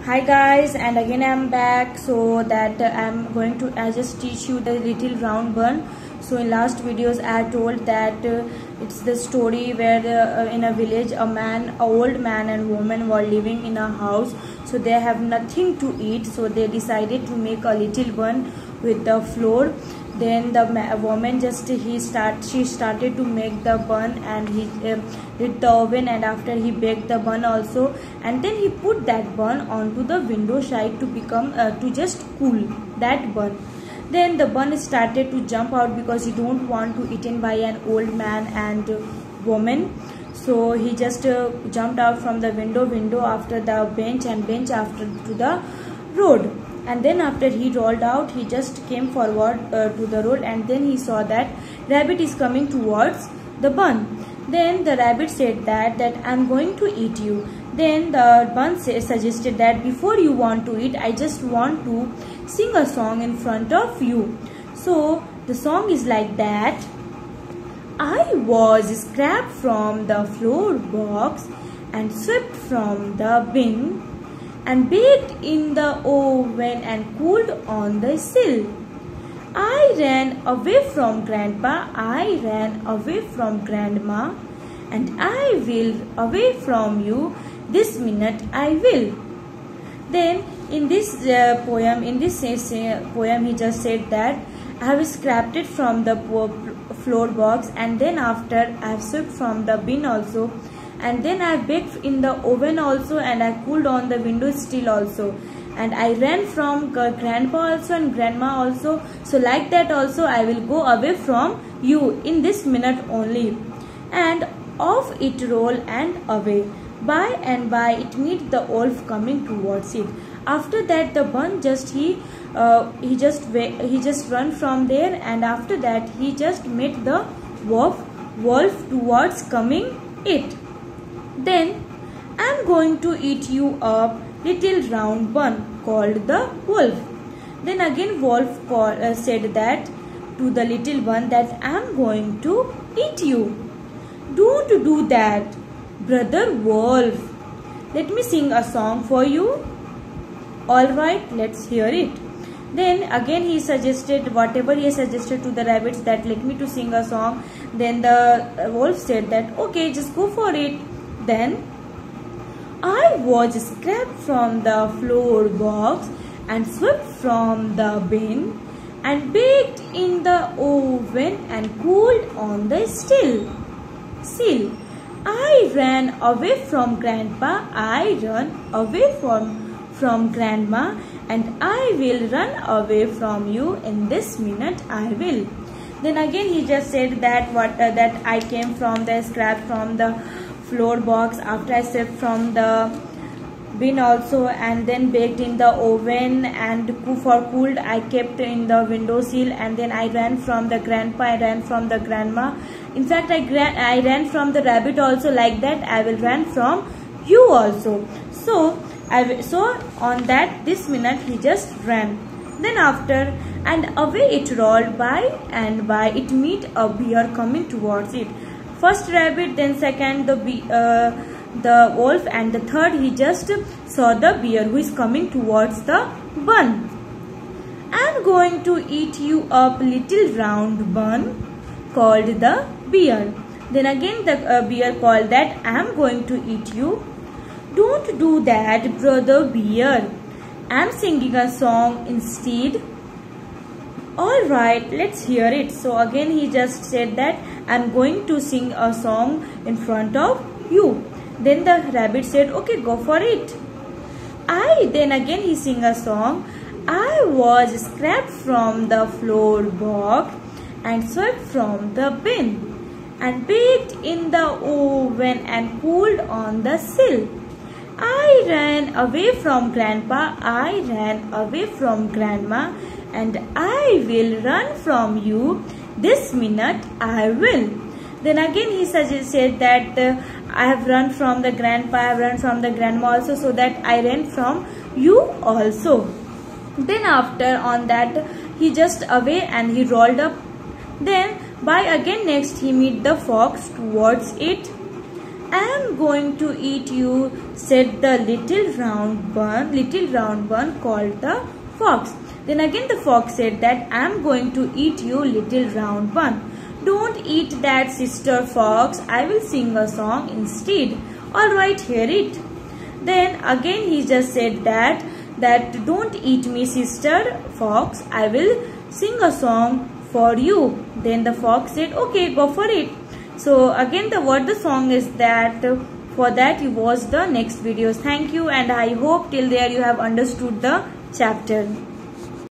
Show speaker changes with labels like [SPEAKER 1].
[SPEAKER 1] Hi guys, and again I'm back. So that I just teach you the little round bun. So in last videos I told that it's the story where in a village an old man and woman were living in a house. So they have nothing to eat, so they decided to make a little bun with the flour. Then the woman she started to make the bun, and he lit the oven, and after he baked the bun also, and then he put that bun onto the window side to become to just cool that bun. Then the bun started to jump out because he don't want to eaten by an old man and woman. So he just jumped out from the window after the bench, and bench after to the road. And then after he rolled out, he just came forward to the road, and then he saw that rabbit is coming towards the bun. Then the rabbit said that I'm going to eat you. Then the bun suggested that before you want to eat, I just want to sing a song in front of you. So the song is like that. I was scrapped from the floor box and swept from the bin, and baked in the oven and cooled on the sill. I ran away from grandpa, I ran away from grandma, and I will away from you this minute I will. Then in this poem he just said that I have scrapped it from the floor box, and then after I have swept from the bin also, and then I baked in the oven also, and I cooled on the window sill also, and I ran from grandpa also and grandma also. So like that also I will go away from you in this minute only. And off it roll and away. By and by it meet the wolf coming towards it. After that the bun he just run from there, and after that he just met the wolf towards coming it. Then I'm going to eat you a little round bun, called the wolf. Then again wolf said that to the little bun that I'm going to eat you. Don't do that, brother wolf. Let me sing a song for you. Alright, let's hear it. Then again he suggested whatever he suggested to the rabbits, that let me to sing a song. Then the wolf said that okay, just go for it. Then I was scrapped from the floor box and swept from the bin, and baked in the oven and cooled on the sill. I ran away from grandpa, I run away from grandma, and I will run away from you in this minute I will. Then again he just said that that I came from the scrap from the floor box after I swept from the bin also, and then baked in the oven, and for cooled I kept in the windowsill, and then I ran from the grandpa, I ran from the grandma. In fact I ran from the rabbit also. Like that I will run from you also. So on that this minute he just ran. Then after and away it rolled. By and by it meet a bear coming towards it. First rabbit, then second the wolf, and the third he just saw the bear who is coming towards the bun. I'm going to eat you up little round bun, called the bear. Then again the bear called that I'm going to eat you. Don't do that, brother bear. I'm singing a song instead. Alright, let's hear it. So again he just said that I'm going to sing a song in front of you. Then the rabbit said okay, go for it. Then again he sing a song. I was scrapped from the floor box and swept from the bin, and baked in the oven and cooled on the sill. I ran away from grandpa, I ran away from grandma, and I will run from you this minute I will. Then again he said that I have run from the grandpa, I have run from the grandma also, so that I ran from you also. Then after on that he just away and he rolled up. Then by again next he meet the fox towards it, I am going to eat you, said the little round bun called the fox. Then again the fox said that I am going to eat you, little round bun. Don't eat that, sister fox, I will sing a song instead. Alright, hear it. Then again he just said that don't eat me, sister fox, I will sing a song for you. Then the fox said, okay, go for it. So again the song is that. For that you watch the next videos. Thank you, and I hope till there you have understood the chapter.